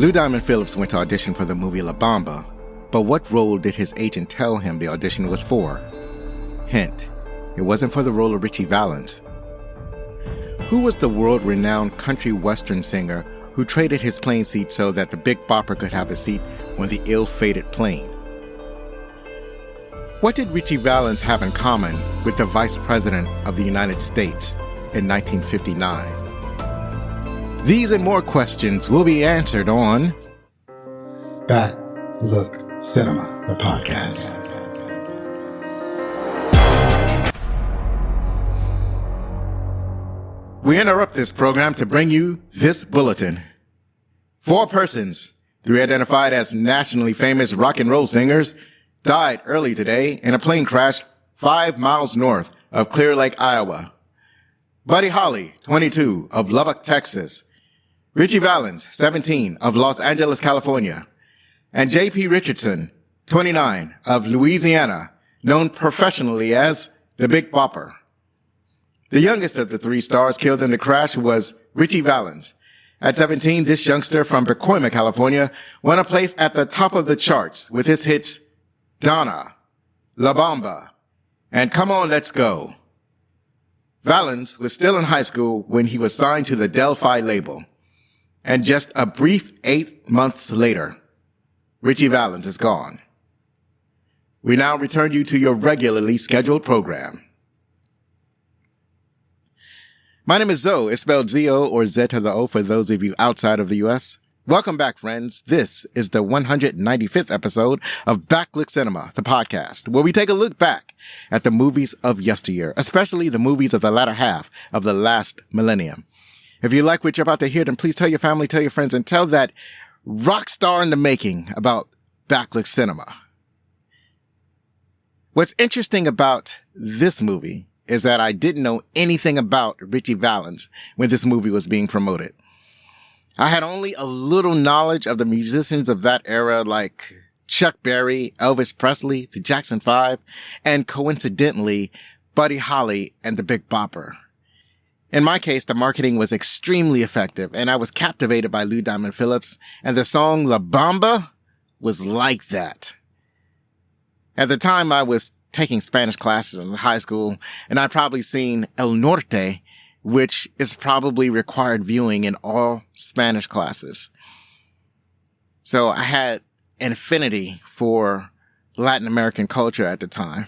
Lou Diamond Phillips went to audition for the movie La Bamba, but what role did his agent tell him the audition was for? Hint, it wasn't for the role of Ritchie Valens. Who was the world-renowned country western singer who traded his plane seat so that the Big Bopper could have a seat on the ill-fated plane? What did Ritchie Valens have in common with the Vice President of the United States in 1959? These and more questions will be answered on Back Look Cinema, the podcast. We interrupt this program to bring you this bulletin. 4 persons, 3 identified as nationally famous rock and roll singers, died early today in a plane crash 5 miles north of Clear Lake, Iowa. Buddy Holly, 22, of Lubbock, Texas. Ritchie Valens, 17, of Los Angeles, California. And J.P. Richardson, 29, of Louisiana, known professionally as the Big Bopper. The youngest of the 3 stars killed in the crash was Ritchie Valens. At 17, this youngster from Pacoima, California, won a place at the top of the charts with his hits Donna, La Bamba, and Come On, Let's Go. Valens was still in high school when he was signed to the Delphi label. And just a brief 8 months later, Ritchie Valens is gone. We now return you to your regularly scheduled program. My name is Zoe. It's spelled Z-O or Z to the O for those of you outside of the U.S. Welcome back, friends. This is the 195th episode of Back Look Cinema, the podcast, where we take a look back at the movies of yesteryear, especially the movies of the latter half of the last millennium. If you like what you're about to hear, then please tell your family, tell your friends, and tell that rock star in the making about Back Look Cinema. What's interesting about this movie is that I didn't know anything about Ritchie Valens when this movie was being promoted. I had only a little knowledge of the musicians of that era like Chuck Berry, Elvis Presley, the Jackson 5, and coincidentally, Buddy Holly and the Big Bopper. In my case, the marketing was extremely effective, and I was captivated by Lou Diamond Phillips, and the song La Bamba was like that. At the time, I was taking Spanish classes in high school, and I'd probably seen El Norte, which is probably required viewing in all Spanish classes. So I had an affinity for Latin American culture at the time.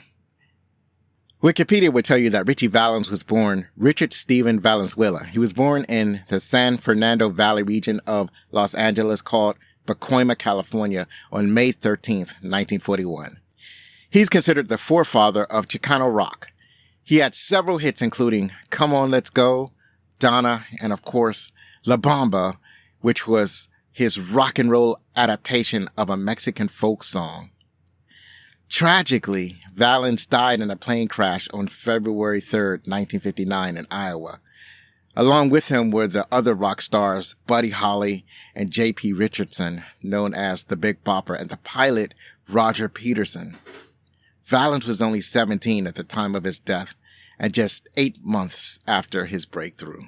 Wikipedia would tell you that Ritchie Valens was born Richard Stephen Valenzuela. He was born in the San Fernando Valley region of Los Angeles called Pacoima, California on May 13th, 1941. He's considered the forefather of Chicano rock. He had several hits including Come On, Let's Go, Donna, and of course, La Bamba, which was his rock and roll adaptation of a Mexican folk song. Tragically, Valens died in a plane crash on February 3rd, 1959 in Iowa. Along with him were the other rock stars, Buddy Holly and J.P. Richardson, known as the Big Bopper, and the pilot, Roger Peterson. Valens was only 17 at the time of his death and just 8 months after his breakthrough.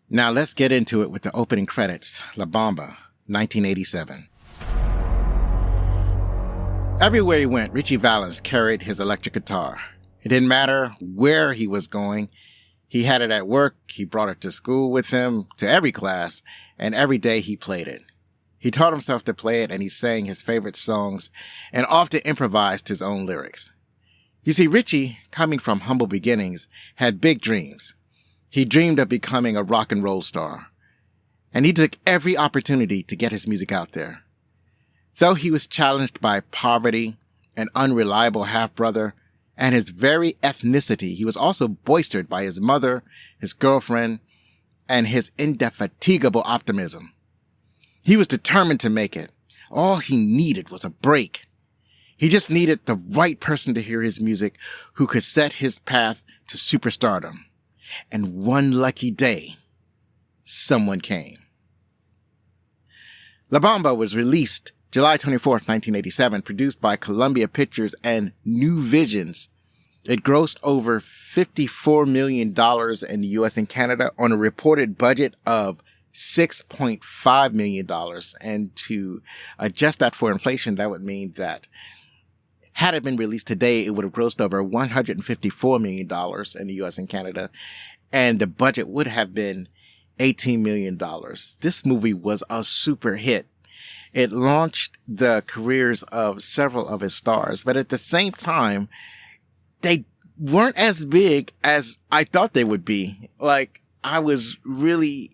Now let's get into it with the opening credits, La Bamba, 1987. Everywhere he went, Ritchie Valens carried his electric guitar. It didn't matter where he was going. He had it at work, he brought it to school with him, to every class, and every day he played it. He taught himself to play it, and he sang his favorite songs and often improvised his own lyrics. You see, Ritchie, coming from humble beginnings, had big dreams. He dreamed of becoming a rock and roll star, and he took every opportunity to get his music out there. Though he was challenged by poverty, an unreliable half-brother, and his very ethnicity, he was also boistered by his mother, his girlfriend, and his indefatigable optimism. He was determined to make it. All he needed was a break. He just needed the right person to hear his music who could set his path to superstardom. And one lucky day, someone came. La Bamba was released July 24th, 1987, produced by Columbia Pictures and New Visions. It grossed over $54 million in the U.S. and Canada on a reported budget of $6.5 million. And to adjust that for inflation, that would mean that had it been released today, it would have grossed over $154 million in the US and Canada. And the budget would have been $18 million. This movie was a super hit. It launched the careers of several of his stars, but at the same time, they weren't as big as I thought they would be. Like, I was really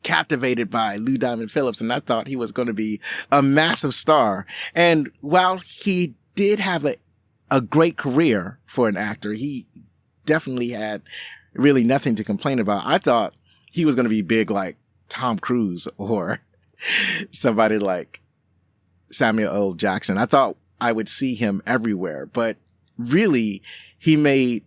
captivated by Lou Diamond Phillips, and I thought he was going to be a massive star. And while he did have a great career for an actor, he definitely had really nothing to complain about. I thought he was going to be big like Tom Cruise or somebody like Samuel L. Jackson. I thought I would see him everywhere, but really he made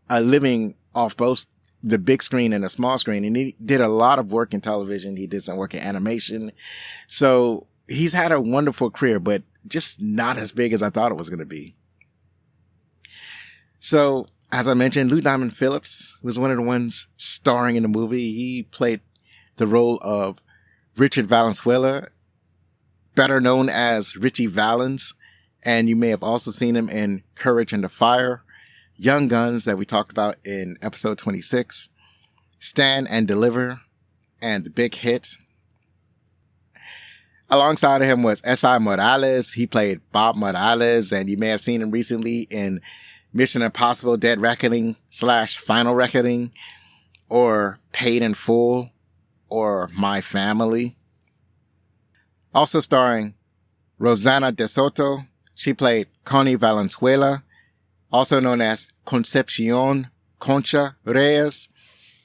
a living off both the big screen and the small screen, and he did a lot of work in television. He did some work in animation. So he's had a wonderful career, but just not as big as I thought it was going to be. So, as I mentioned, Lou Diamond Phillips was one of the ones starring in the movie. He played the role of Richard Valenzuela, better known as Ritchie Valens. And you may have also seen him in Courage and the Fire, Young Guns that we talked about in episode 26, Stand and Deliver, and The Big Hit. Alongside of him was Esai Morales. He played Bob Morales, and you may have seen him recently in Mission Impossible Dead Reckoning / Final Reckoning, or Paid in Full, or My Family. Also starring Rosanna DeSoto. She played Connie Valenzuela, also known as Concepcion Concha Reyes.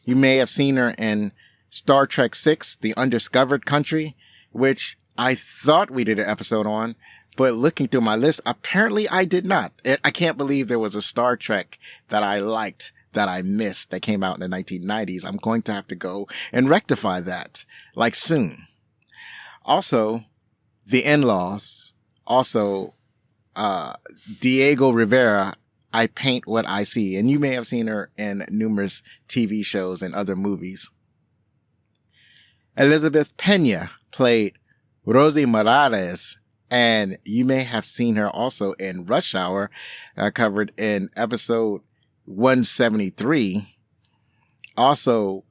You may have seen her in Star Trek VI, The Undiscovered Country, which I thought we did an episode on, but looking through my list, apparently I did not. I can't believe there was a Star Trek that I liked that I missed that came out in the 1990s. I'm going to have to go and rectify that, like, soon. Also, The In-Laws. Also, Diego Rivera, I Paint What I See. And you may have seen her in numerous TV shows and other movies. Elizabeth Pena played Rosie Morales, and you may have seen her also in Rush Hour, covered in episode 173. Also,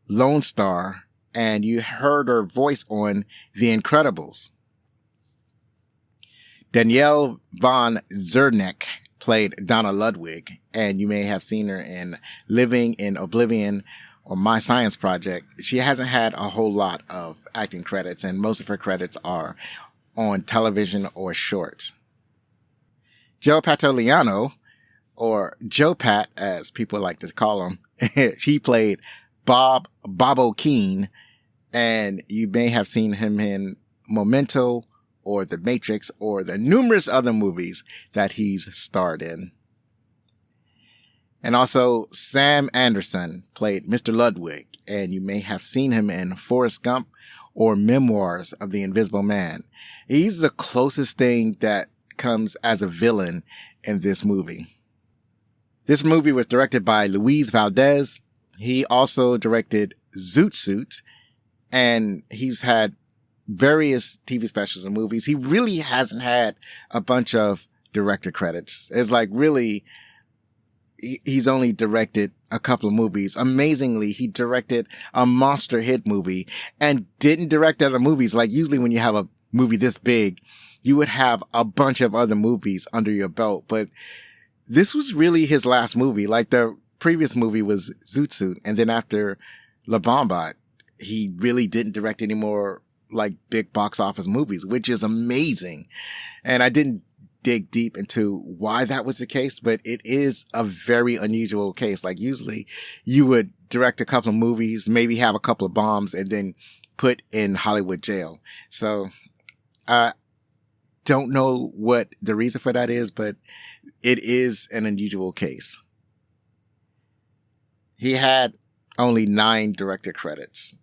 Lone Star, and you heard her voice on The Incredibles. Danielle von Zernick played Donna Ludwig, and you may have seen her in Living in Oblivion or My Science Project. She hasn't had a whole lot of acting credits, and most of her credits are on television or shorts. Joe Pantoliano, or Joe Pat as people like to call him, he played Bobo Keen, and you may have seen him in Memento or The Matrix or the numerous other movies that he's starred in. And also, Sam Anderson played Mr. Ludwig, and you may have seen him in Forrest Gump or Memoirs of the Invisible Man. He's the closest thing that comes as a villain in this movie. This movie was directed by Luis Valdez. He also directed Zoot Suit, and he's had various TV specials and movies. He really hasn't had a bunch of director credits. It's like really, he's only directed a couple of movies. Amazingly, he directed a monster hit movie and didn't direct other movies. Like usually when you have a movie this big, you would have a bunch of other movies under your belt. But this was really his last movie. Like the previous movie was Zoot Suit. And then after La Bamba, he really didn't direct any more like big box office movies, which is amazing. And I didn't dig deep into why that was the case, but it is a very unusual case. Like usually you would direct a couple of movies, maybe have a couple of bombs, and then put in Hollywood jail. So I don't know what the reason for that is, but it is an unusual case. He had only 9 director credits.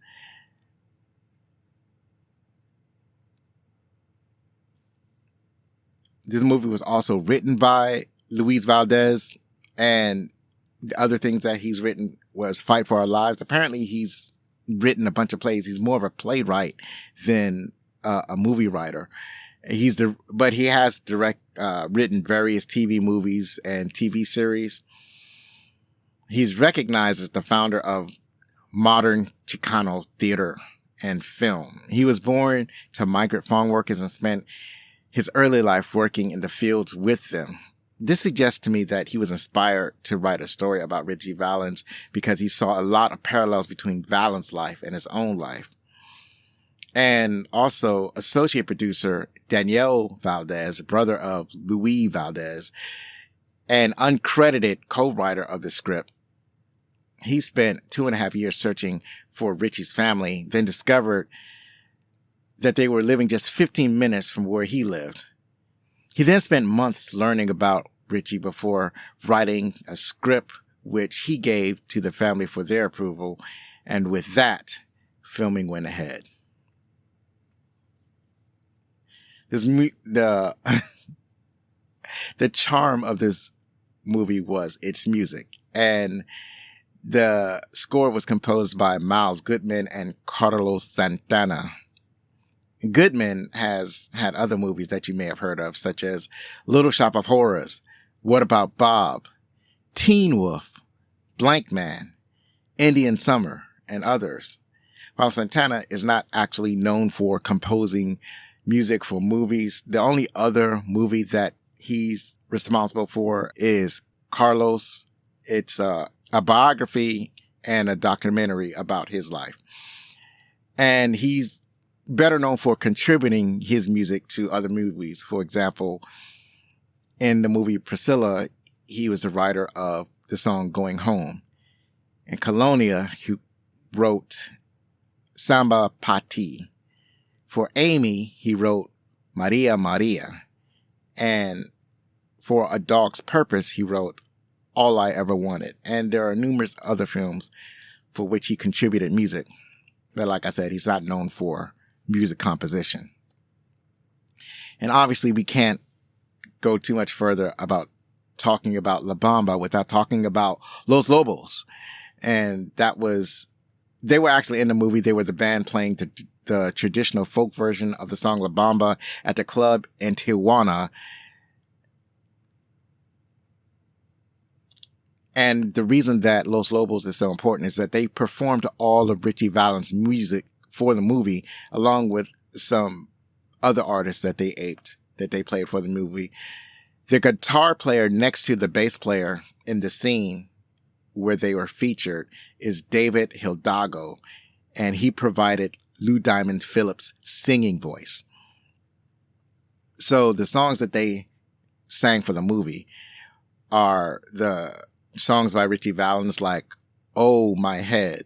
This movie was also written by Luis Valdez, and the other things that he's written was Fight for Our Lives. Apparently he's written a bunch of plays. He's more of a playwright than a movie writer. But he has written various TV movies and TV series. He's recognized as the founder of modern Chicano theater and film. He was born to migrant farm workers and spent his early life working in the fields with them. This suggests to me that he was inspired to write a story about Ritchie Valens because he saw a lot of parallels between Valens' life and his own life. And also associate producer Daniel Valdez, brother of Louis Valdez, and uncredited co-writer of the script. He spent 2.5 years searching for Ritchie's family, then discovered that they were living just 15 minutes from where he lived. He then spent months learning about Ritchie before writing a script which he gave to the family for their approval. And with that, filming went ahead. The charm of this movie was its music, and the score was composed by Miles Goodman and Carlos Santana. Goodman has had other movies that you may have heard of, such as Little Shop of Horrors, What About Bob, Teen Wolf, Blank Man, Indian Summer, and others. While Santana is not actually known for composing music for movies, the only other movie that he's responsible for is Carlos. It's a biography and a documentary about his life. And he's better known for contributing his music to other movies. For example, in the movie Priscilla, he was the writer of the song Going Home. In Colonia, he wrote Samba Pati. For Amy, he wrote Maria Maria. And for A Dog's Purpose, he wrote All I Ever Wanted. And there are numerous other films for which he contributed music. But like I said, he's not known for music composition. And obviously, we can't go too much further about talking about La Bamba without talking about Los Lobos. And they were actually in the movie. They were the band playing the traditional folk version of the song La Bamba at the club in Tijuana. And the reason that Los Lobos is so important is that they performed all of Ritchie Valens' music for the movie, along with some other artists that they played for the movie. The guitar player next to the bass player in the scene where they were featured is David Hidalgo, and he provided Lou Diamond Phillips' singing voice. So the songs that they sang for the movie are the songs by Ritchie Valens like Oh My Head,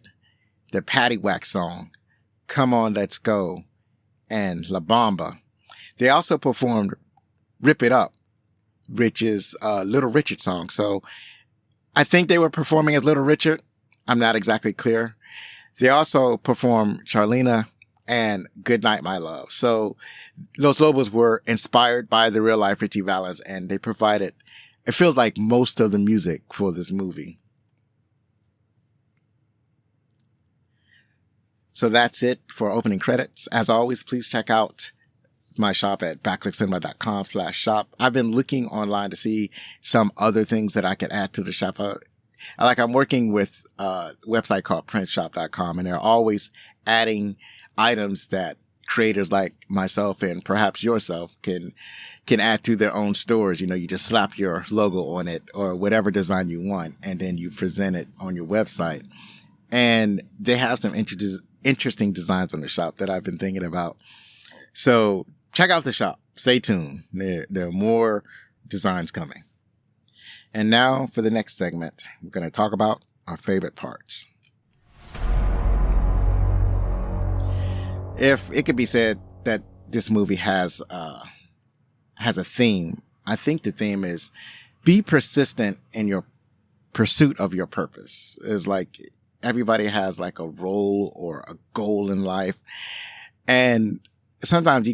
the Paddywhack song, Come On Let's Go, and La Bamba. They also performed Rip It Up, Rich's Little Richard song. So I think they were performing as Little Richard. I'm not exactly clear. They also performed Charlena and Good Night, My Love. So Los Lobos were inspired by the real life Ritchie Valens, and they provided, it feels like, most of the music for this movie. So that's it for opening credits. As always, please check out my shop at backclickcinema.com/shop. I've been looking online to see some other things that I could add to the shop. I'm working with a website called printshop.com, and they're always adding items that creators like myself and perhaps yourself can add to their own stores. You know, you just slap your logo on it or whatever design you want, and then you present it on your website. And they have some interesting designs on the shop that I've been thinking about. So check out the shop. Stay tuned. There are more designs coming. And now for the next segment, we're going to talk about our favorite parts. If it could be said that this movie has a theme, I think the theme is be persistent in your pursuit of your purpose. It's like everybody has like a role or a goal in life. And sometimes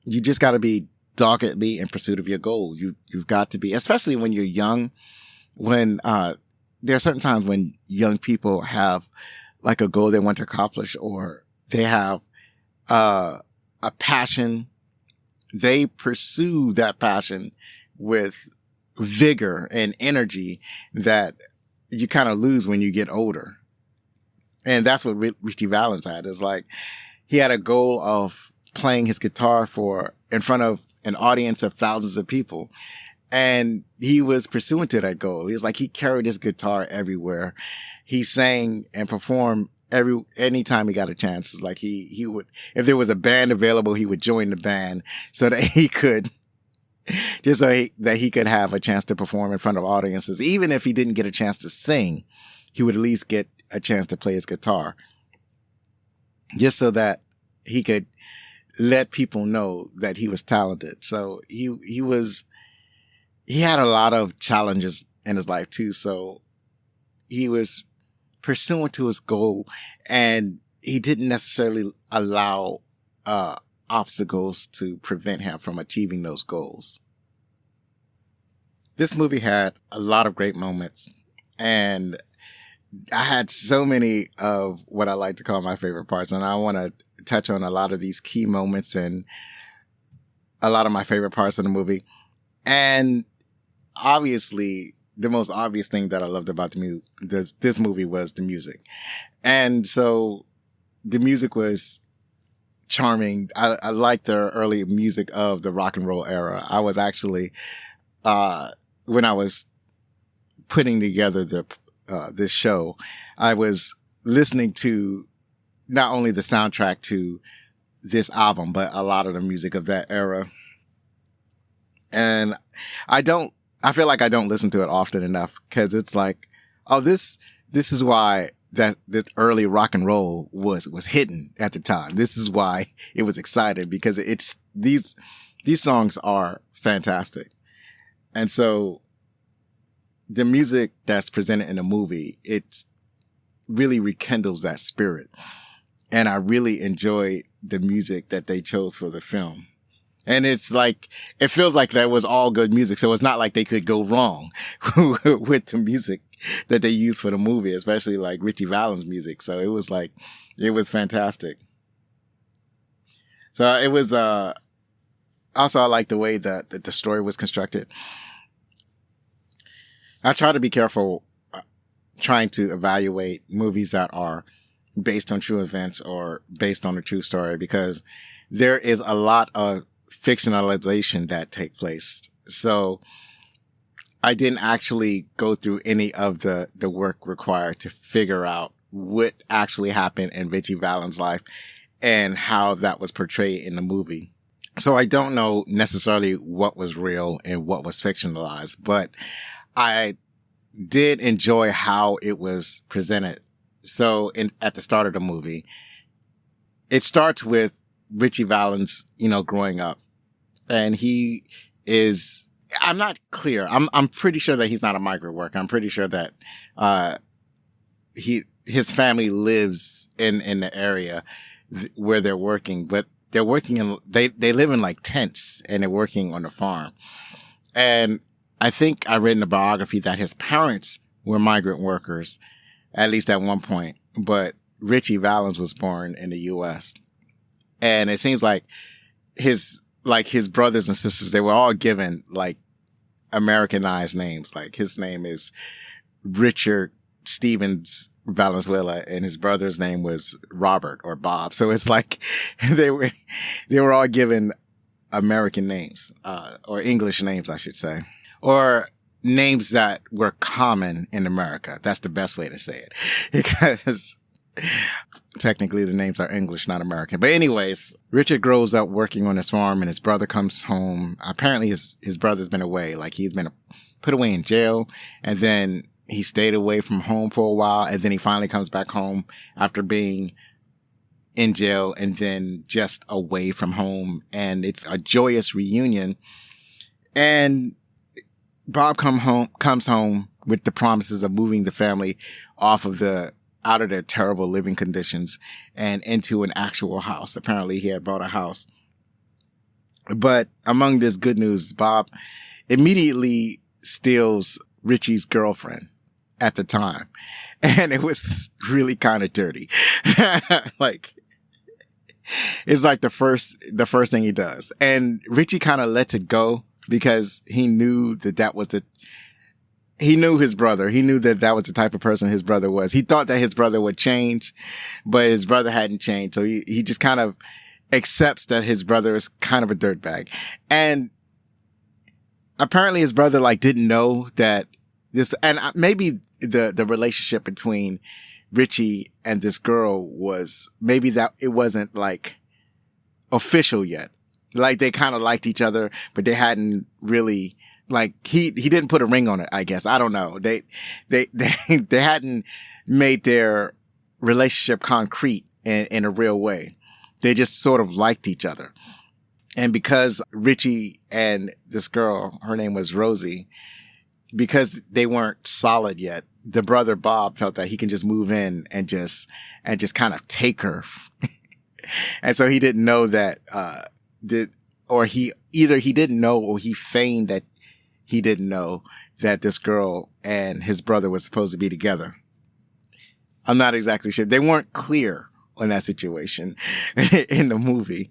you just got to be doggedly in pursuit of your goal. You've got to be, especially when you're young, when there are certain times when young people have like a goal they want to accomplish, or they have a passion, they pursue that passion with vigor and energy that you kind of lose when you get older. And that's what Ritchie Valens had. Is like, he had a goal of playing his guitar in front of an audience of thousands of people. And he was pursuing to that goal. He was like, he carried his guitar everywhere. He sang and performed anytime he got a chance. Like he would, if there was a band available, he would join the band so that he could, that he could have a chance to perform in front of audiences. Even if he didn't get a chance to sing, he would at least get a chance to play his guitar, just so that he could let people know that he was talented. So he had a lot of challenges in his life too. So he was pursuing to his goal, and he didn't necessarily allow obstacles to prevent him from achieving those goals. This movie had a lot of great moments, and I had so many of what I like to call my favorite parts, and I want to touch on a lot of these key moments and a lot of my favorite parts of the movie. And obviously, the most obvious thing that I loved about this movie was the music. And so the music was charming. I liked the early music of the rock and roll era. I was actually, when I was putting together this show, I was listening to not only the soundtrack to this album, but a lot of the music of that era. And I feel like I don't listen to it often enough, because it's like, oh, this is why that early rock and roll was hidden at the time. This is why it was exciting, because these songs are fantastic. And so the music that's presented in the movie, it really rekindles that spirit. And I really enjoy the music that they chose for the film. And it's like, it feels like that was all good music. So it's not like they could go wrong with the music that they used for the movie, especially like Ritchie Valens' music. So it was fantastic. So it was, also I like the way that the story was constructed. I try to be careful trying to evaluate movies that are based on true events or based on a true story, because there is a lot of fictionalization that take place. So I didn't actually go through any of the work required to figure out what actually happened in Ritchie Valens' life and how that was portrayed in the movie. So I don't know necessarily what was real and what was fictionalized, but I did enjoy how it was presented. So at the start of the movie, it starts with Ritchie Valens, growing up, and he is, I'm not clear. I'm pretty sure that he's not a migrant worker. I'm pretty sure that, his family lives in the area where they're working, but they're working they live in like tents, and they're working on the farm. And I think I read in the biography that his parents were migrant workers, at least at one point, but Ritchie Valens was born in the U.S. And it seems like his brothers and sisters, they were all given like Americanized names. Like his name is Richard Stevens Valenzuela, and his brother's name was Robert or Bob. So it's like they were all given American names, or English names, I should say, or names that were common in America. That's the best way to say it, because technically the names are English, not American. But anyways, Richard grows up working on his farm, and his brother comes home. Apparently his brother's been away. Like, he's been put away in jail, and then he stayed away from home for a while, and then he finally comes back home after being in jail and then just away from home. And it's a joyous reunion. And Bob comes home with the promises of moving the family out of their terrible living conditions and into an actual house. Apparently he had bought a house. But among this good news, Bob immediately steals Richie's girlfriend. at the time. And it was really kind of dirty. Like, it's like the first thing he does. And Ritchie kind of lets it go because he knew he knew his brother. He knew that was the type of person his brother was. He thought that his brother would change, but his brother hadn't changed. So he just kind of accepts that his brother is kind of a dirtbag. And apparently his brother like didn't know that this, and maybe the relationship between Ritchie and this girl was maybe that it wasn't like official yet. Like they kind of liked each other, but they hadn't really like he didn't put a ring on it, I guess. I don't know. They hadn't made their relationship concrete in a real way. They just sort of liked each other. And because Ritchie and this girl, her name was Rosie, because they weren't solid yet, the brother Bob felt that he can just move in and just kind of take her. And so he didn't know that, he didn't know or he feigned that he didn't know that this girl and his brother was supposed to be together. I'm not exactly sure. They weren't clear on that situation in the movie.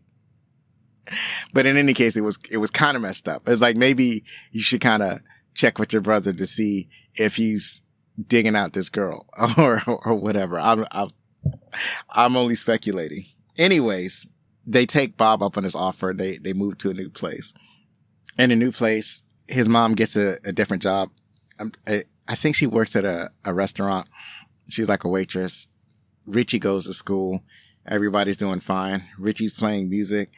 But in any case, it was kind of messed up. It's like maybe you should kind of check with your brother to see if he's digging out this girl or whatever. I'm only speculating. Anyways, they take Bob up on his offer. They move to a new place. In a new place, his mom gets a different job. I think she works at a restaurant. She's like a waitress. Ritchie goes to school. Everybody's doing fine. Ritchie's playing music.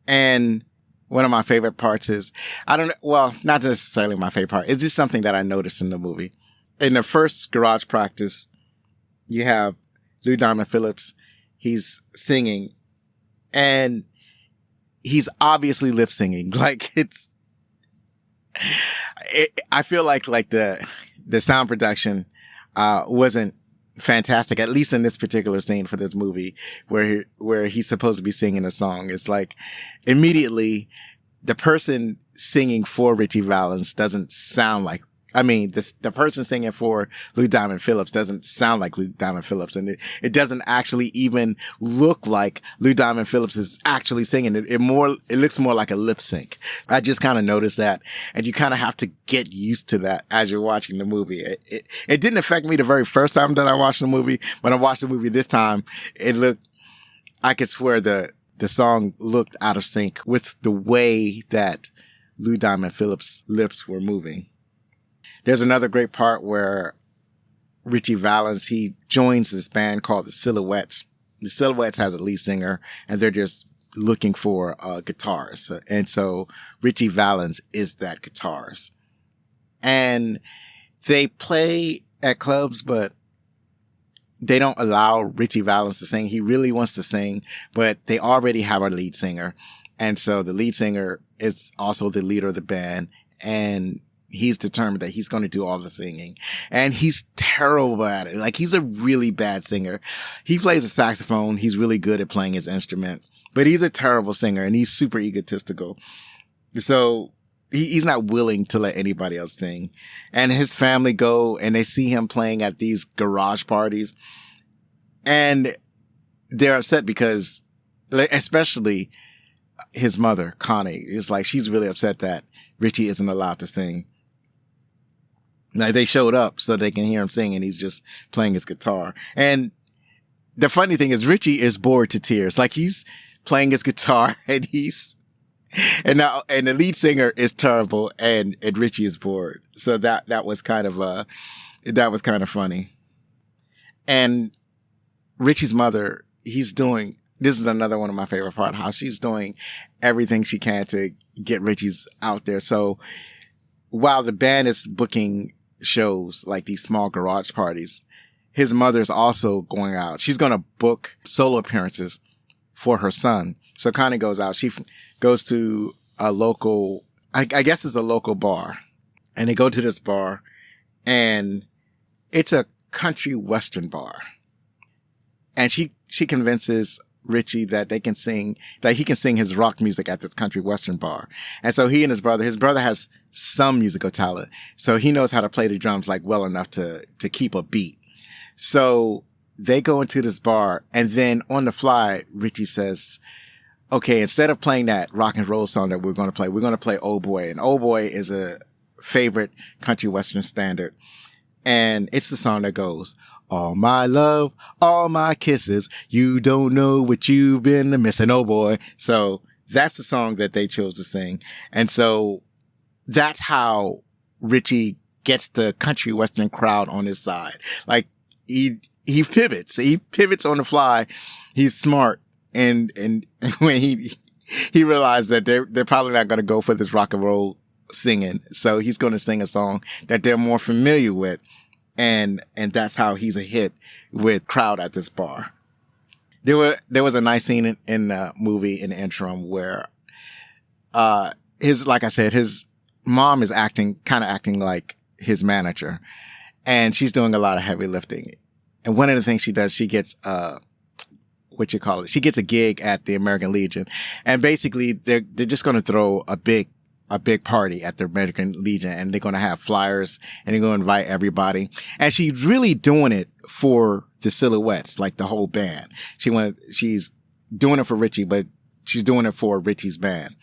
And one of my favorite parts is, not necessarily my favorite part. It's just something that I noticed in the movie. In the first garage practice, you have Lou Diamond Phillips. He's singing and he's obviously lip singing. Like I feel like the sound production, wasn't fantastic, at least in this particular scene for this movie where he's supposed to be singing a song. It's like immediately the person singing for Ritchie Valens doesn't sound like, the person singing for Lou Diamond Phillips doesn't sound like Lou Diamond Phillips. And it doesn't actually even look like Lou Diamond Phillips is actually singing. It looks more like a lip sync. I just kind of noticed that. And you kind of have to get used to that as you're watching the movie. It didn't affect me the very first time that I watched the movie. When I watched the movie this time, I could swear the song looked out of sync with the way that Lou Diamond Phillips' lips were moving. There's another great part where Ritchie Valens, he joins this band called the Silhouettes. The Silhouettes has a lead singer and they're just looking for guitars. And so Ritchie Valens is that guitarist. And they play at clubs, but they don't allow Ritchie Valens to sing. He really wants to sing, but they already have a lead singer. And so the lead singer is also the leader of the band. And he's determined that he's going to do all the singing, and he's terrible at it. Like, he's a really bad singer. He plays a saxophone. He's really good at playing his instrument, but he's a terrible singer and he's super egotistical. So he's not willing to let anybody else sing. And his family go and they see him playing at these garage parties and they're upset because, especially his mother, Connie, is like, she's really upset that Ritchie isn't allowed to sing. Like, they showed up so they can hear him sing and he's just playing his guitar. And the funny thing is Ritchie is bored to tears. Like, he's playing his guitar and and the lead singer is terrible and Ritchie is bored. So that was kind of funny. And Ritchie's mother, this is another one of my favorite parts, how she's doing everything she can to get Ritchie's out there. So while the band is booking shows like these small garage parties, his mother's also going out. She's going to book solo appearances for her son. So Connie goes out. She goes to a local, I guess it's a local bar. And they go to this bar and it's a country western bar. And she convinces Ritchie that he can sing his rock music at this country western bar. And so he and his brother has some musical talent. So he knows how to play the drums like well enough to keep a beat. So they go into this bar, and then on the fly, Ritchie says, okay, instead of playing that rock and roll song that we're going to play Oh Boy. And Oh Boy is a favorite country western standard. And it's the song that goes, all my love, all my kisses, you don't know what you've been missing, oh boy. So that's the song that they chose to sing. And so that's how Ritchie gets the country western crowd on his side. Like he pivots on the fly. He's smart. And when he realized that they're probably not going to go for this rock and roll singing. So he's going to sing a song that they're more familiar with. And that's how he's a hit with crowd at this bar. There was a nice scene in the movie in the interim where, his mom is acting like his manager, and she's doing a lot of heavy lifting. And one of the things she does, she gets, she gets a gig at the American Legion, and basically they're just going to throw a big party at the American Legion, and they're going to have flyers, and they're going to invite everybody. And she's really doing it for the Silhouettes, like the whole band. She's doing it for Ritchie, but she's doing it for Ritchie's band.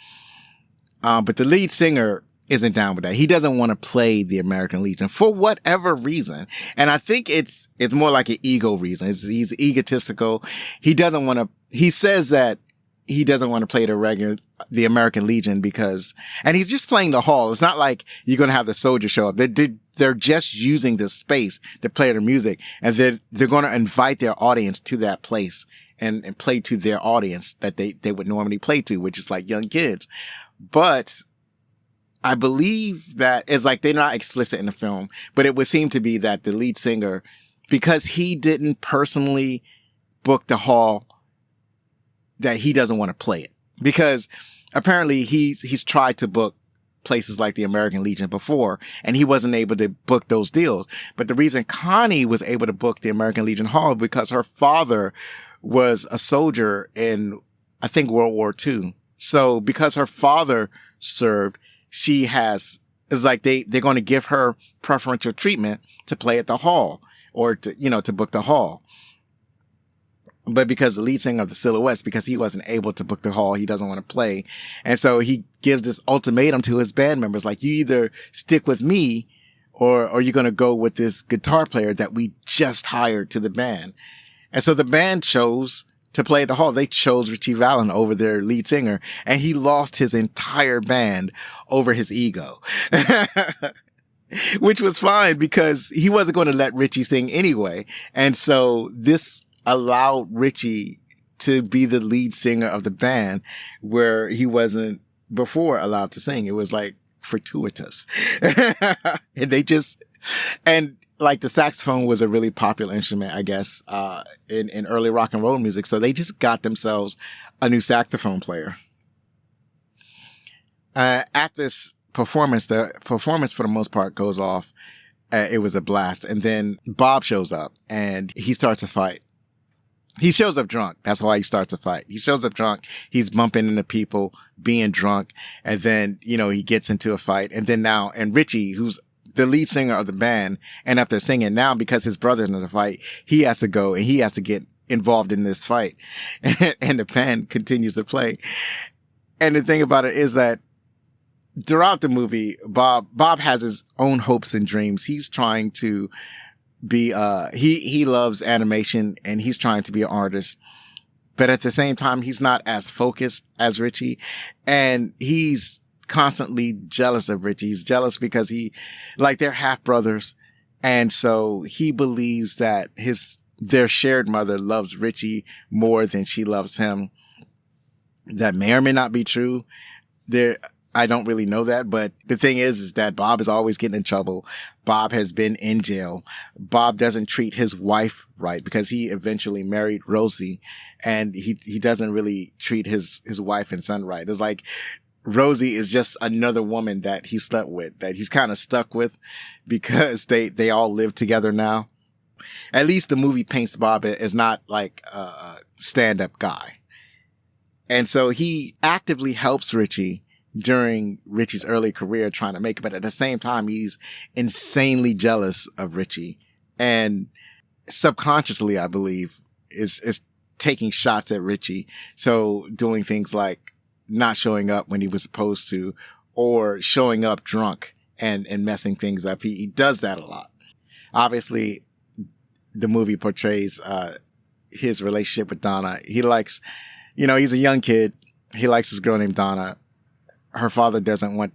But the lead singer isn't down with that. He doesn't want to play the American Legion for whatever reason. And I think it's more like an ego reason. He's egotistical. He says that he doesn't want to play the American Legion and he's just playing the hall. It's not like you're going to have the soldiers show up. They're just using this space to play their music, and they're going to invite their audience to that place and play to their audience that they would normally play to, which is like young kids. But I believe that it's like they're not explicit in the film, but it would seem to be that the lead singer, because he didn't personally book the hall, that he doesn't want to play it, because apparently he's tried to book places like the American Legion before, and he wasn't able to book those deals. But the reason Connie was able to book the American Legion Hall because her father was a soldier in, I think, World War II. So because her father served, it's like they're going to give her preferential treatment to play at the hall, or to book the hall. But because the lead singer of the Silhouettes, because he wasn't able to book the hall, he doesn't want to play. And so he gives this ultimatum to his band members, like, you either stick with me or you're going to go with this guitar player that we just hired to the band. And so the band chose to play at the hall. They chose Ritchie Valens over their lead singer, and he lost his entire band over his ego. Which was fine, because he wasn't going to let Ritchie sing anyway. And so this allowed Ritchie to be the lead singer of the band, where he wasn't before allowed to sing. It was like fortuitous. And like the saxophone was a really popular instrument, I guess, in early rock and roll music. So they just got themselves a new saxophone player. At this performance, the performance for the most part goes off. It was a blast. And then Bob shows up and he starts a fight. He shows up drunk. That's why he starts a fight. He shows up drunk. He's bumping into people, being drunk. And then, he gets into a fight. And then and Ritchie, who's the lead singer of the band, and after singing now, because his brother's in the fight, he has to go and he has to get involved in this fight. And the band continues to play. And the thing about it is that throughout the movie, Bob has his own hopes and dreams. He's trying to be, he loves animation, and he's trying to be an artist. But at the same time, he's not as focused as Ritchie, and he's constantly jealous of Ritchie. He's jealous because they're half brothers. And so he believes that their shared mother loves Ritchie more than she loves him. That may or may not be true. I don't really know that, but the thing is that Bob is always getting in trouble. Bob has been in jail. Bob doesn't treat his wife right, because he eventually married Rosie, and he doesn't really treat his wife and son right. It's like Rosie is just another woman that he slept with, that he's kind of stuck with, because they all live together now. At least the movie paints Bob as not like stand-up guy. And so he actively helps Ritchie during Ritchie's early career trying to make it. But at the same time, he's insanely jealous of Ritchie. And subconsciously, I believe, is taking shots at Ritchie. So doing things like not showing up when he was supposed to, or showing up drunk and messing things up. He does that a lot. Obviously, the movie portrays his relationship with Donna. He likes, he's a young kid. He likes this girl named Donna. Her father doesn't want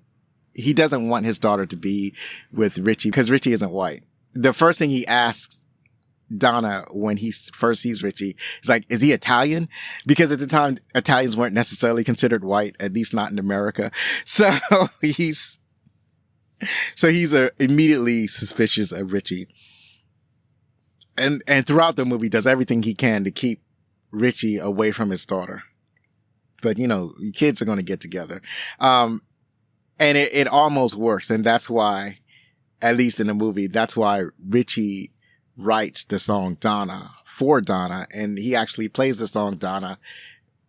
his daughter to be with Ritchie because Ritchie isn't white. The first thing he asks Donna when he first sees Ritchie is like, is he Italian? Because at the time, Italians weren't necessarily considered white, at least not in America. So he's immediately suspicious of Ritchie. And throughout the movie does everything he can to keep Ritchie away from his daughter. But, kids are going to get together. And it almost works. And that's why, at least in the movie, that's why Ritchie writes the song Donna for Donna. And he actually plays the song Donna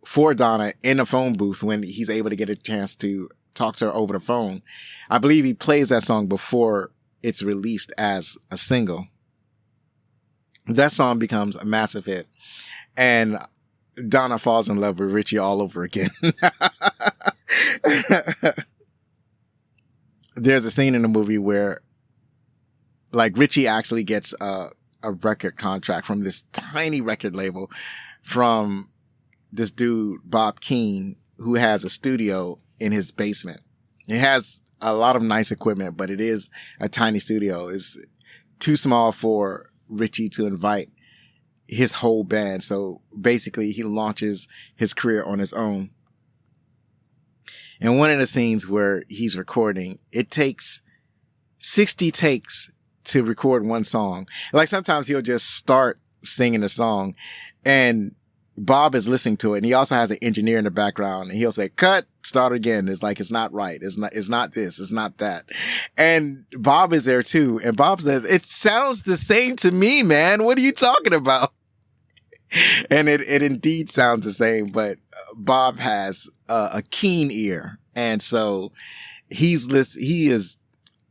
for Donna in a phone booth when he's able to get a chance to talk to her over the phone. I believe he plays that song before it's released as a single. That song becomes a massive hit. And Donna falls in love with Ritchie all over again. There's a scene in the movie where Ritchie actually gets a record contract from this tiny record label from this dude, Bob Keane, who has a studio in his basement. It has a lot of nice equipment, but it is a tiny studio. It's too small for Ritchie to invite his whole band. So basically he launches his career on his own. And one of the scenes where he's recording, it takes 60 takes to record one song. Sometimes he'll just start singing a song and Bob is listening to it. And he also has an engineer in the background and he'll say, cut, start again. It's it's not right. It's not this. It's not that. And Bob is there too. And Bob says, it sounds the same to me, man. What are you talking about? And it indeed sounds the same, but Bob has a keen ear. And so he is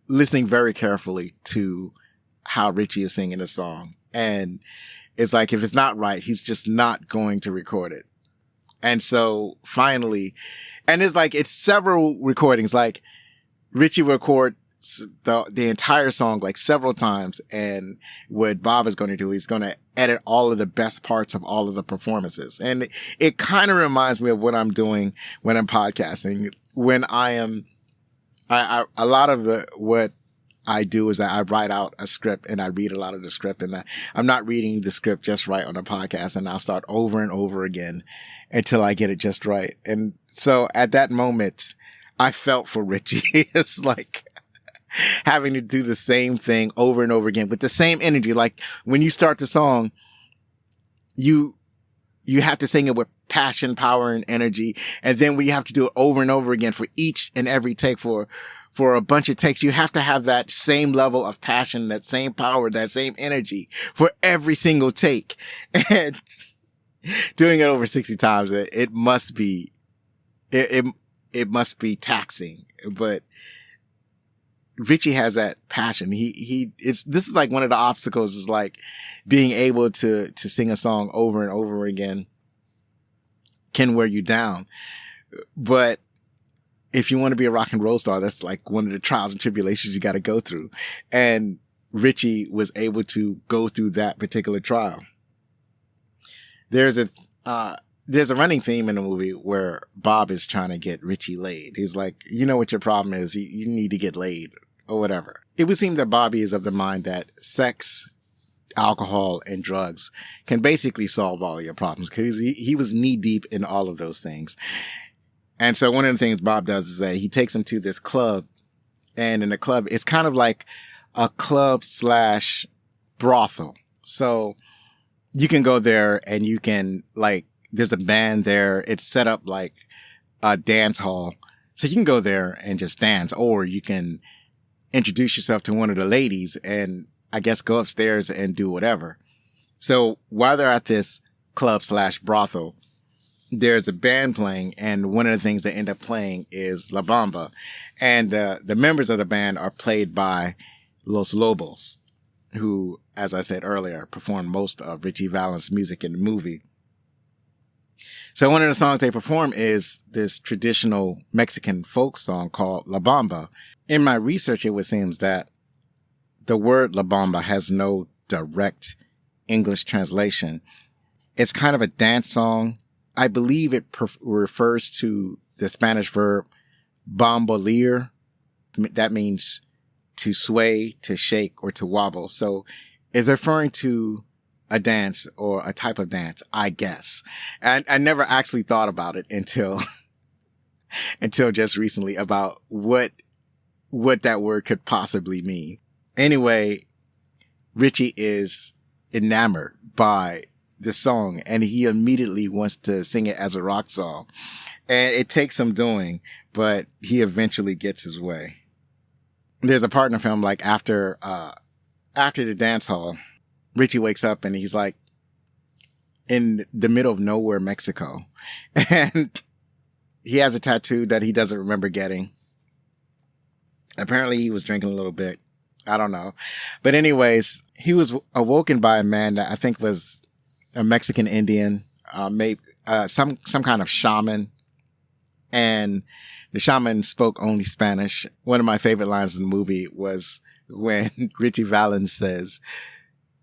listening very carefully to how Ritchie is singing the song. And it's like, if it's not right, he's just not going to record it. And so finally, and it's several recordings, Ritchie record the entire song several times. And what Bob is going to do, he's going to edit all of the best parts of all of the performances. And it kind of reminds me of what I'm doing when I'm podcasting. When a lot of what I do is that I write out a script and I read a lot of the script, and I'm not reading the script just right on the podcast, and I'll start over and over again until I get it just right. And so at that moment, I felt for Ritchie. It's having to do the same thing over and over again with the same energy. When you start the song, you have to sing it with passion, power, and energy. And then when you have to do it over and over again for each and every take for a bunch of takes, you have to have that same level of passion, that same power, that same energy for every single take. And doing it over 60 times, it must be taxing. But Ritchie has that passion. This is one of the obstacles is being able to sing a song over and over again can wear you down. But if you want to be a rock and roll star, that's one of the trials and tribulations you got to go through. And Ritchie was able to go through that particular trial. There's a running theme in the movie where Bob is trying to get Ritchie laid. He's like, you know what your problem is? You need to get laid or whatever. It would seem that Bobby is of the mind that sex, alcohol, and drugs can basically solve all your problems because he was knee deep in all of those things. And so one of the things Bob does is that he takes him to this club, and in the club, it's kind of like a club / brothel. So you can go there and you can there's a band there. It's set up like a dance hall. So you can go there and just dance, or you can introduce yourself to one of the ladies and I guess go upstairs and do whatever. So while they're at this club / brothel, there's a band playing, and one of the things they end up playing is La Bamba. And the members of the band are played by Los Lobos, who, as I said earlier, performed most of Ritchie Valens' music in the movie. So one of the songs they perform is this traditional Mexican folk song called La Bamba. In my research, it would seem that the word La Bamba has no direct English translation. It's kind of a dance song. I believe it refers to the Spanish verb bambolear. That means to sway, to shake, or to wobble. So it's referring to a dance or a type of dance, I guess. And I never actually thought about it until just recently about what that word could possibly mean. Anyway, Ritchie is enamored by the song, and he immediately wants to sing it as a rock song. And it takes some doing, but he eventually gets his way. There's a part in the film, like after the dance hall, Ritchie wakes up and he's like in the middle of nowhere, Mexico. And he has a tattoo that he doesn't remember getting. Apparently he was drinking a little bit. I don't know. But anyways, he was awoken by a man that I think was a Mexican Indian, maybe some kind of shaman. And the shaman spoke only Spanish. One of my favorite lines in the movie was when Ritchie Valens says,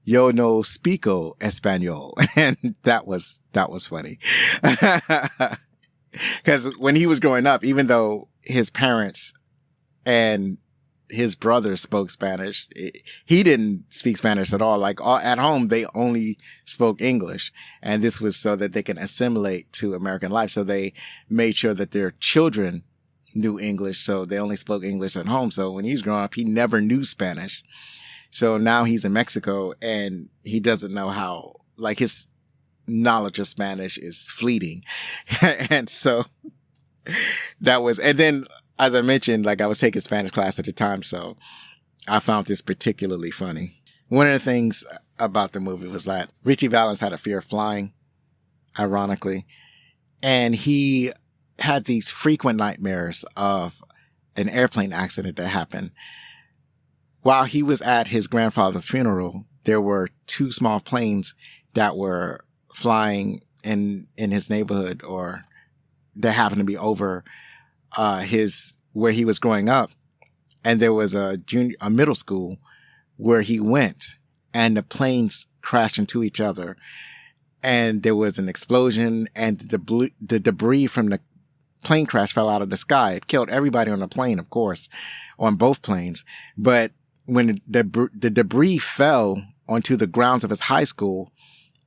"Yo no speako español," and that was funny. Because when he was growing up, even though his parents and his brother spoke Spanish, he didn't speak Spanish at all. Like at home, they only spoke English. And this was so that they can assimilate to American life. So they made sure that their children knew English. So they only spoke English at home. So when he was growing up, he never knew Spanish. So now he's in Mexico and he doesn't know how, like his knowledge of Spanish is fleeting. And so and then, as I mentioned, like I was taking Spanish class at the time, so I found this particularly funny. One of the things about the movie was that Ritchie Valens had a fear of flying, ironically, and he had these frequent nightmares of an airplane accident that happened. While he was at his grandfather's funeral, there were 2 small planes that were flying in his neighborhood, or that happened to be over where he was growing up. And there was a middle school where he went, and the planes crashed into each other, and there was an explosion, and the debris from the plane crash fell out of the sky. It killed everybody on the plane, of course, on both planes. But when the debris fell onto the grounds of his high school,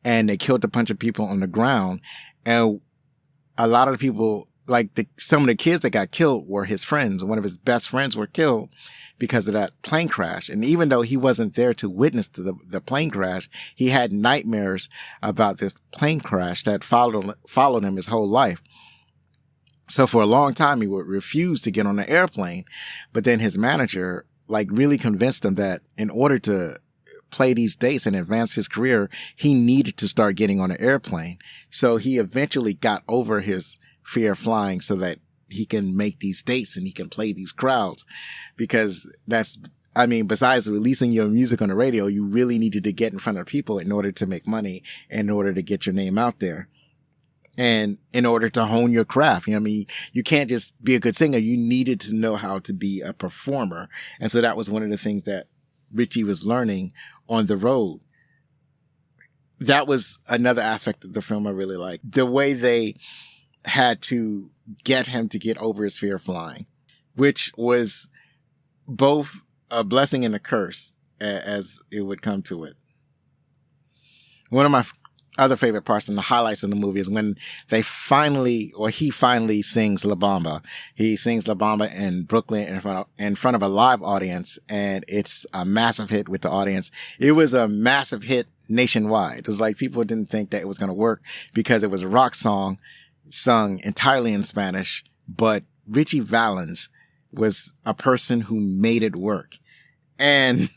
and they killed a bunch of people on the ground, and a lot of the people, like some of the kids that got killed were his friends. One of his best friends were killed because of that plane crash. And even though he wasn't there to witness the plane crash, he had nightmares about this plane crash that followed him his whole life. So for a long time, he would refuse to get on the airplane. But then his manager, like, really convinced him that in order to play these dates and advance his career, he needed to start getting on an airplane. So he eventually got over his fear of flying so that he can make these dates and he can play these crowds, because besides releasing your music on the radio, you really needed to get in front of people in order to make money, in order to get your name out there, and in order to hone your craft. You can't just be a good singer. You needed to know how to be a performer. And so that was one of the things that Ritchie was learning on the road. That was another aspect of the film I really liked. The way they had to get him to get over his fear of flying, which was both a blessing and a curse as it would come to it. One of my other favorite parts and the highlights of the movie is when he finally sings La Bamba. He sings La Bamba in Brooklyn in front of a live audience, and it's a massive hit with the audience. It was a massive hit nationwide. It was like people didn't think that it was going to work because it was a rock song sung entirely in Spanish, but Ritchie Valens was a person who made it work. And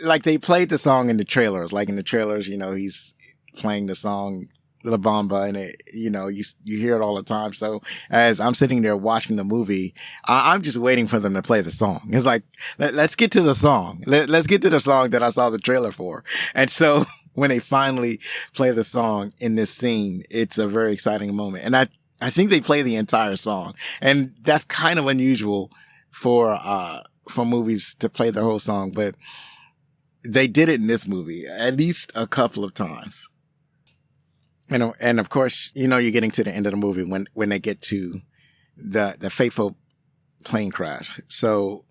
like they played the song in the trailers. Like in the trailers, you know, he's playing the song La Bamba, and it, you know, you hear it all the time. So as I'm sitting there watching the movie, I'm just waiting for them to play the song. It's like, let's get to the song. Let's get to the song that I saw the trailer for. And so when they finally play the song in this scene, it's a very exciting moment. And I think they play the entire song, and that's kind of unusual for movies to play the whole song, but they did it in this movie at least a couple of times. You know, and of course, you know, you're getting to the end of the movie when they get to the fateful plane crash. So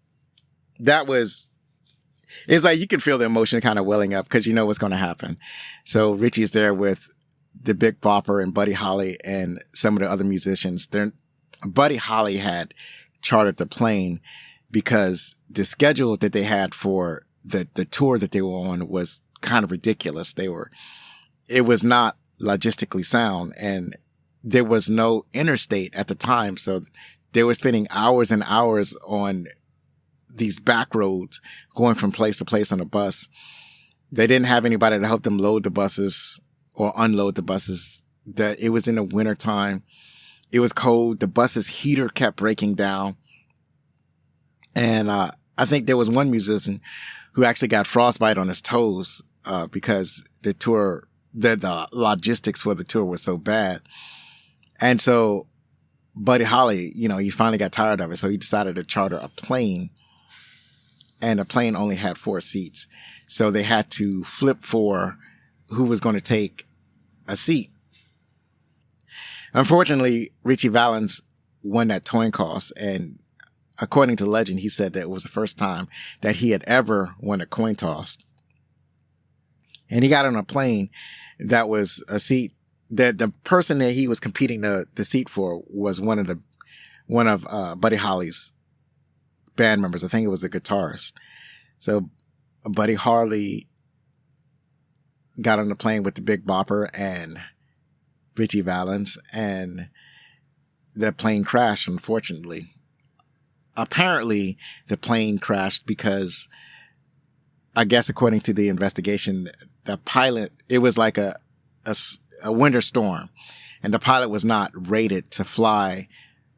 it's like you can feel the emotion kind of welling up because you know what's going to happen. So Ritchie's there with the Big Bopper and Buddy Holly and some of the other musicians. Buddy Holly had chartered the plane because the schedule that they had for the tour that they were on was kind of ridiculous. It was not logistically sound, and there was no interstate at the time. So they were spending hours and hours on these back roads going from place to place on a bus. They didn't have anybody to help them load the buses or unload the buses. It was in the winter time. It was cold. The bus's heater kept breaking down. And I think there was one musician who actually got frostbite on his toes because the logistics for the tour was so bad. And so Buddy Holly, you know, he finally got tired of it. So he decided to charter a plane, and the plane only had 4 seats. So they had to flip for who was going to take a seat. Unfortunately, Ritchie Valens won that coin toss, and according to legend, he said that it was the first time that he had ever won a coin toss. And he got on a plane that was a seat that the person that he was competing the seat for was one of Buddy Holly's band members. I think it was a guitarist. So Buddy Holly got on the plane with the Big Bopper and Ritchie Valens, and the plane crashed, unfortunately. Apparently, the plane crashed because, I guess according to the investigation, the pilot, it was like a winter storm, and the pilot was not rated to fly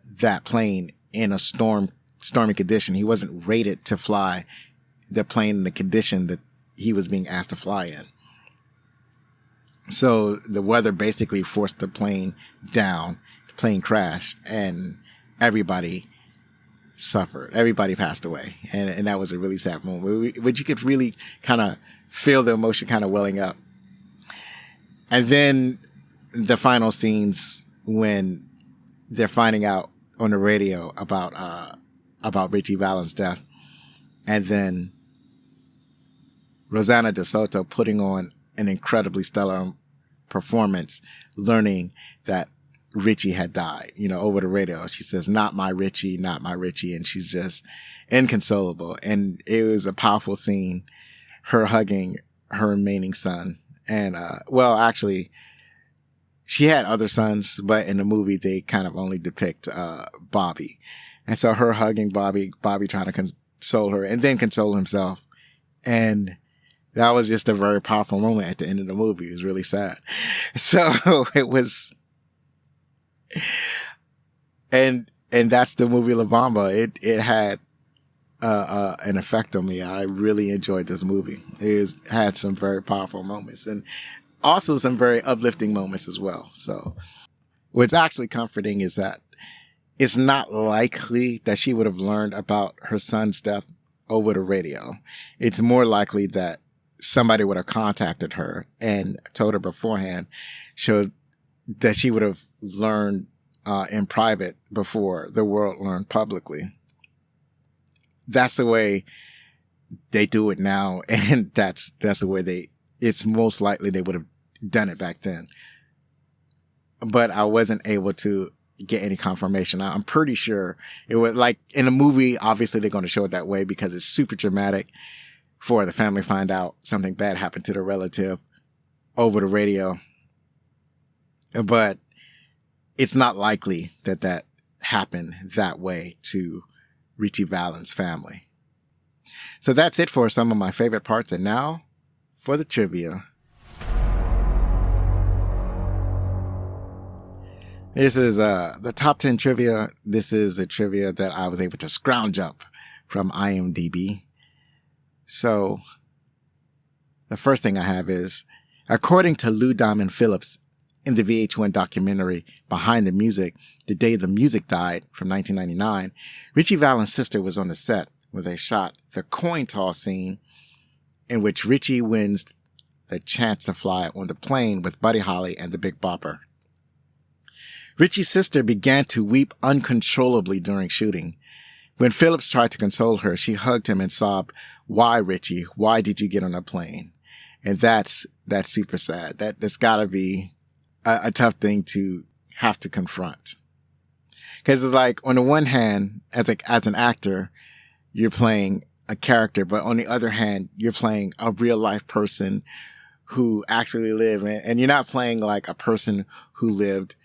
that plane in a stormy condition. He wasn't rated to fly the plane in the condition that he was being asked to fly in. So the weather basically forced the plane down. The plane crashed, and everybody suffered. Everybody passed away. And that was a really sad moment. But you could really kind of feel the emotion kind of welling up. And then the final scenes when they're finding out on the radio about Ritchie Valens' death. And then Rosanna DeSoto putting on an incredibly stellar performance, learning that Ritchie had died, you know, over the radio. She says, "Not my Ritchie, not my Ritchie." And she's just inconsolable. And it was a powerful scene, her hugging her remaining son. And, well, actually, she had other sons, but in the movie, they kind of only depict, Bobby. And so her hugging Bobby trying to console her and then console himself. And that was just a very powerful moment at the end of the movie. It was really sad. So it was, and that's the movie La Bamba. It had, an effect on me. I really enjoyed this movie. It had some very powerful moments and also some very uplifting moments as well. So what's actually comforting is that it's not likely that she would have learned about her son's death over the radio. It's more likely that somebody would have contacted her and told her beforehand, so that she would have learned in private before the world learned publicly. That's the way they do it now, and that's the way it's most likely they would have done it back then. But I wasn't able to get any confirmation. I'm pretty sure it was like in a movie, obviously they're going to show it that way because it's super dramatic for the family to find out something bad happened to their relative over the radio. But it's not likely that happened that way to Ritchie Valens' family. So that's it for some of my favorite parts. And now for the trivia. This is the top 10 trivia. This is a trivia that I was able to scrounge up from IMDb. So the first thing I have is, according to Lou Diamond Phillips in the VH1 documentary Behind the Music, The Day the Music Died from 1999, Ritchie Valens' sister was on the set where they shot the coin toss scene in which Ritchie wins the chance to fly on the plane with Buddy Holly and the Big Bopper. Ritchie's sister began to weep uncontrollably during shooting. When Phillips tried to console her, she hugged him and sobbed, "Why, Ritchie? Why did you get on a plane?" And that's super sad. That's gotta be a tough thing to have to confront. Cause it's like, on the one hand, as an actor, you're playing a character, but on the other hand, you're playing a real life person who actually lived, and you're not playing like a person who lived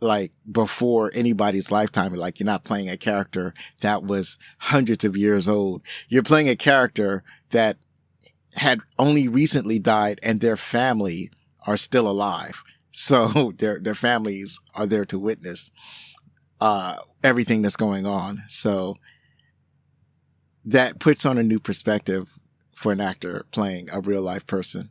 like before anybody's lifetime. Like, you're not playing a character that was hundreds of years old. You're playing a character that had only recently died and their family are still alive. So their families are there to witness, everything that's going on. So that puts on a new perspective for an actor playing a real life person.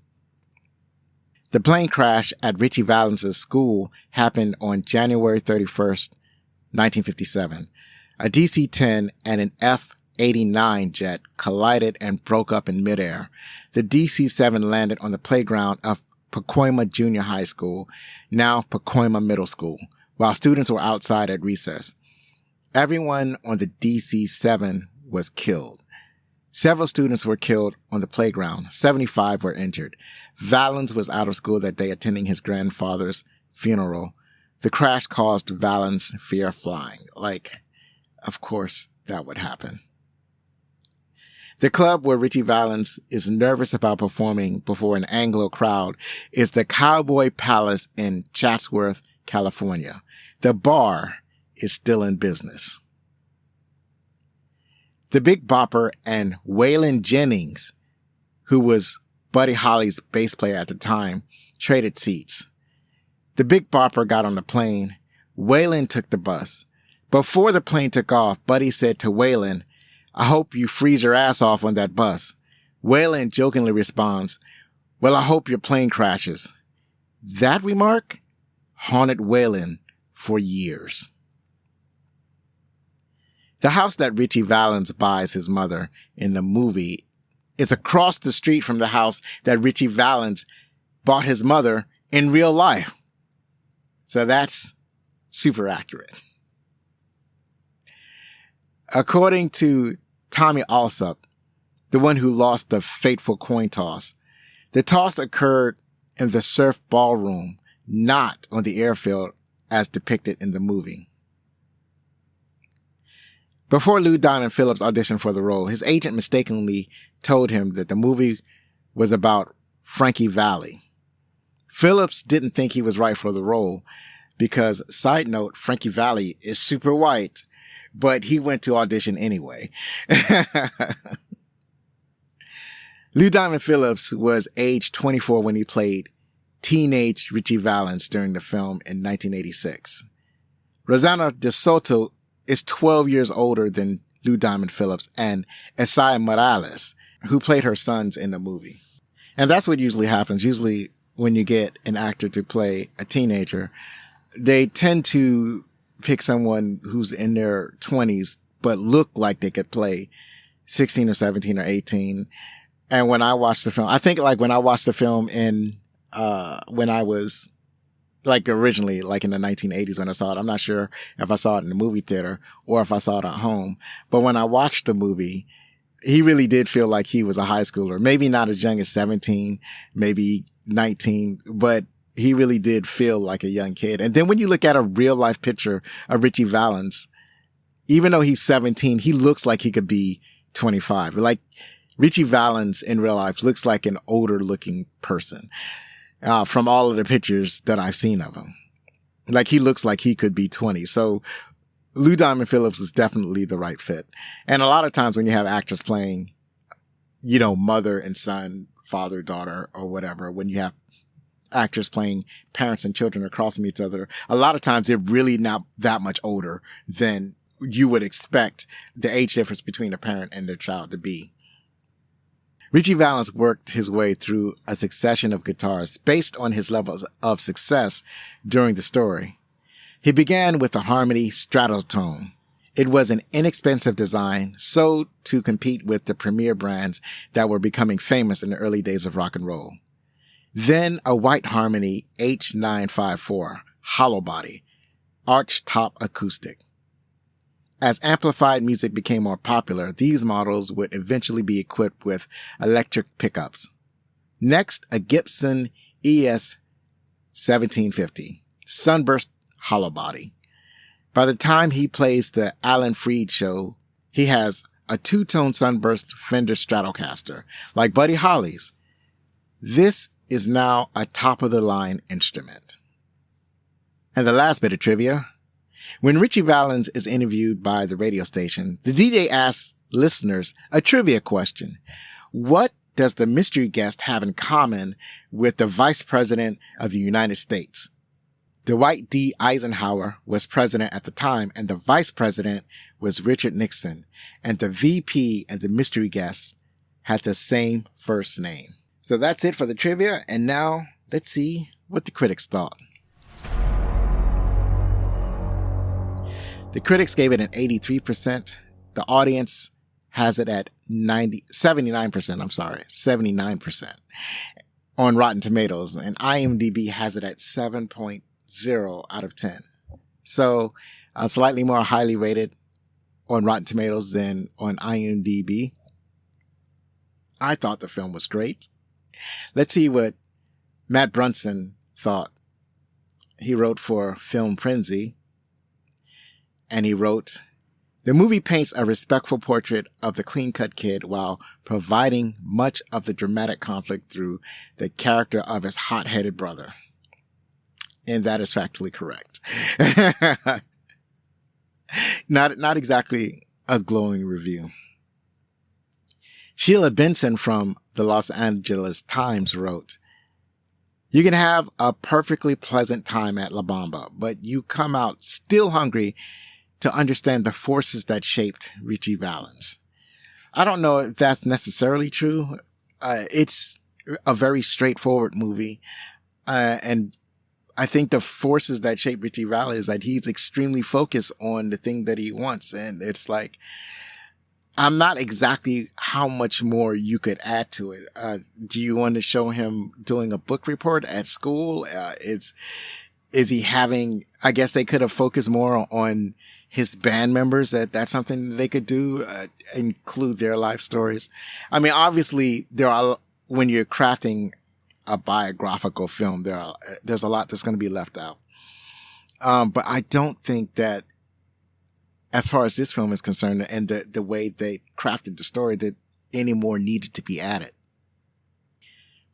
The plane crash at Ritchie Valens' school happened on January 31st, 1957. A DC-10 and an F-89 jet collided and broke up in midair. The DC-7 landed on the playground of Pacoima Junior High School, now Pacoima Middle School, while students were outside at recess. Everyone on the DC-7 was killed. Several students were killed on the playground. 75 were injured. Valens was out of school that day attending his grandfather's funeral. The crash caused Valens fear flying. Like, of course that would happen. The club where Ritchie Valens is nervous about performing before an Anglo crowd is the Cowboy Palace in Chatsworth, California. The bar is still in business. The Big Bopper and Waylon Jennings, who was Buddy Holly's bass player at the time, traded seats. The Big Bopper got on the plane. Waylon took the bus. Before the plane took off, Buddy said to Waylon, "I hope you freeze your ass off on that bus." Waylon jokingly responds, "Well, I hope your plane crashes." That remark haunted Waylon for years. The house that Ritchie Valens buys his mother in the movie is across the street from the house that Ritchie Valens bought his mother in real life. So that's super accurate. According to Tommy Alsop, the one who lost the fateful coin toss, the toss occurred in the surf ballroom, not on the airfield as depicted in the movie. Before Lou Diamond Phillips auditioned for the role, his agent mistakenly told him that the movie was about Frankie Valli. Phillips didn't think he was right for the role because, side note, Frankie Valli is super white, but he went to audition anyway. Lou Diamond Phillips was age 24 when he played teenage Ritchie Valens during the film in 1986. Rosanna DeSoto is 12 years older than Lou Diamond Phillips and Esai Morales, who played her sons in the movie. And that's what usually happens. Usually when you get an actor to play a teenager, they tend to pick someone who's in their 20s, but look like they could play 16 or 17 or 18. And when I watched the film, I think like when I watched the film when I was like originally, like in the 1980s when I saw it, I'm not sure if I saw it in the movie theater or if I saw it at home. But when I watched the movie, he really did feel like he was a high schooler, maybe not as young as 17, maybe 19, but he really did feel like a young kid. And then when you look at a real life picture of Ritchie Valens, even though he's 17, he looks like he could be 25. Like Ritchie Valens in real life looks like an older looking person. From all of the pictures that I've seen of him. Like he looks like he could be 20. So Lou Diamond Phillips was definitely the right fit. And a lot of times when you have actors playing, mother and son, father, daughter, or whatever, when you have actors playing parents and children across from each other, a lot of times they're really not that much older than you would expect the age difference between a parent and their child to be. Ritchie Valens worked his way through a succession of guitars based on his levels of success during the story. He began with the Harmony Stratotone. It was an inexpensive design, so to compete with the premier brands that were becoming famous in the early days of rock and roll. Then a white Harmony H954 hollow body, arch top acoustic. As amplified music became more popular, these models would eventually be equipped with electric pickups. Next, a Gibson ES 1750 sunburst hollow body. By the time he plays the Alan Freed show, he has a two-tone sunburst Fender Stratocaster, like Buddy Holly's. This is now a top-of-the-line instrument. And the last bit of trivia. When Ritchie Valens is interviewed by the radio station, the DJ asks listeners a trivia question. What does the mystery guest have in common with the Vice President of the United States? Dwight D. Eisenhower was president at the time, and the vice president was Richard Nixon, and the VP and the mystery guest had the same first name. So that's it for the trivia, and now let's see what the critics thought. The critics gave it an 83%. The audience has it at 79% on Rotten Tomatoes, and IMDb has it at 7.0 out of 10. So slightly more highly rated on Rotten Tomatoes than on IMDb. I thought the film was great. Let's see what Matt Brunson thought. He wrote for Film Frenzy, and he wrote, "The movie paints a respectful portrait of the clean-cut kid while providing much of the dramatic conflict through the character of his hot-headed brother." And that is factually correct. Not exactly a glowing review. Sheila Benson from the Los Angeles Times wrote, "You can have a perfectly pleasant time at La Bamba, but you come out still hungry to understand the forces that shaped Ritchie Valens." I don't know if that's necessarily true. It's a very straightforward movie. And I think the forces that shape Ritchie Valens is that he's extremely focused on the thing that he wants. And it's like, I'm not exactly how much more you could add to it. Do you want to show him doing a book report at school? Is he having, I guess they could have focused more on his band members. That's something they could do, include their life stories. I mean, obviously when you're crafting a biographical film, there's a lot that's going to be left out. But I don't think that, as far as this film is concerned and the way they crafted the story, that any more needed to be added.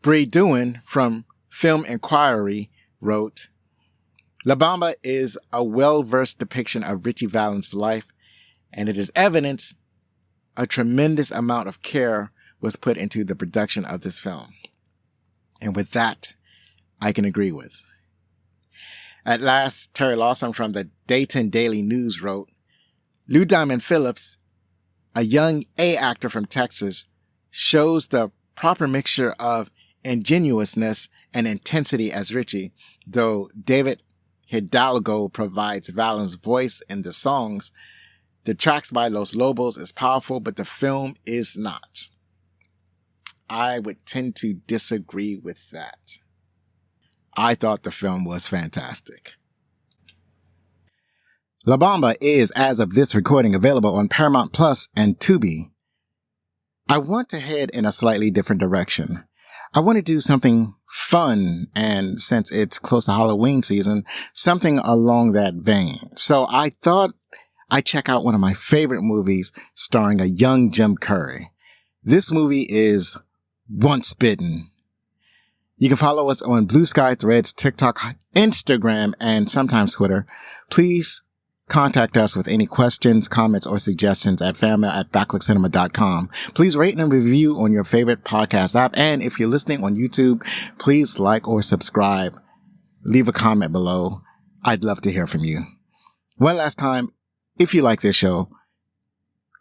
Bree Doohan from Film Inquiry wrote, "La Bamba is a well-versed depiction of Ritchie Valens' life, and it is evidence a tremendous amount of care was put into the production of this film." And with that, I can agree with. At last, Terry Lawson from the Dayton Daily News wrote, "Lou Diamond Phillips, a young A actor from Texas, shows the proper mixture of ingenuousness and intensity as Ritchie, though David Hidalgo provides Valens' voice in the songs. The tracks by Los Lobos is powerful, but the film is not." I would tend to disagree with that. I thought the film was fantastic. La Bamba is, as of this recording, available on Paramount Plus and Tubi. I want to head in a slightly different direction. I want to do something fun, and since it's close to Halloween season, something along that vein. So I thought I'd check out one of my favorite movies starring a young Jim Carrey. This movie is Once Bitten. You can follow us on Blue Sky, Threads, TikTok, Instagram, and sometimes Twitter. Please Contact us with any questions, comments, or suggestions at family@backlookcinema.com. Please rate and review on your favorite podcast app. And if you're listening on YouTube, please like or subscribe. Leave a comment below. I'd love to hear from you. One last time, if you like this show,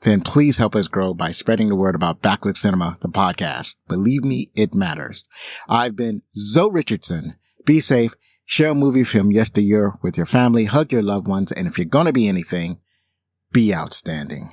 then please help us grow by spreading the word about Backlook Cinema, the podcast. Believe me, it matters. I've been Zoe Richardson. Be safe. Share a movie from yesteryear with your family. Hug your loved ones. And if you're going to be anything, be outstanding.